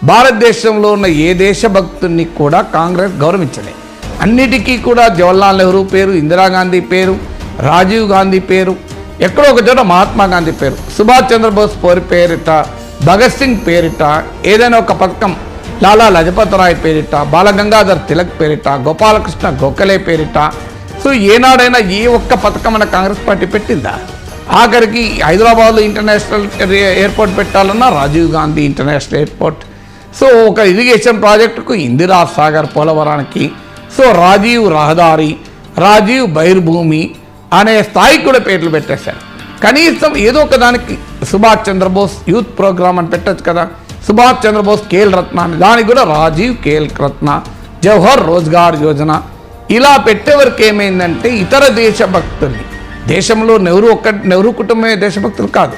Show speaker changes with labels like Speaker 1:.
Speaker 1: భారతదేశంలో ఉన్న ఏ దేశభక్తుని కూడా కాంగ్రెస్ గౌరవించలే. అన్నిటికీ కూడా జవహర్లాల్ నెహ్రూ పేరు, ఇందిరాగాంధీ పేరు, రాజీవ్ గాంధీ పేరు, ఎక్కడో ఒక చోట మహాత్మా గాంధీ పేరు, సుభాష్ చంద్రబోస్ పేరిట, భగత్ సింగ్ పేరిట, ఏదైనా ఒక పథకం లాలా లజపత్ రాయ్ పేరిట, బాలగంగాధర్ తిలక్ పేరిట, గోపాలకృష్ణ గోఖలే పేరిట, సో ఏనాడైనా ఏ ఒక్క పథకం మన కాంగ్రెస్ పార్టీ పెట్టిందా? ఆఖరికి హైదరాబాద్లో ఇంటర్నేషనల్ ఎయిర్పోర్ట్ పెట్టాలన్నా Rajiv Gandhi international airport, so ఒక ఇరిగేషన్ ప్రాజెక్టుకు ఇందిరా సాగర్ పోలవరానికి, సో రాజీవ్ రహదారి, రాజీవ్ బైర్భూమి అనే స్థాయికి కూడా పేర్లు పెట్టేశారు. కనీసం ఏదో ఒక దానికి సుభాష్ చంద్రబోస్ యూత్ ప్రోగ్రామ్ అని పెట్టచ్చు కదా, సుభాష్ చంద్రబోస్ ఖేల్ రత్న అని, దానికి కూడా రాజీవ్ ఖేల్ రత్న, జవహర్ రోజ్గార్ యోజన ఇలా పెట్టేవరకు ఏమైందంటే ఇతర దేశభక్తుల్ని, దేశంలో నెహ్రూ కుటుంబమే దేశభక్తులు కాదు,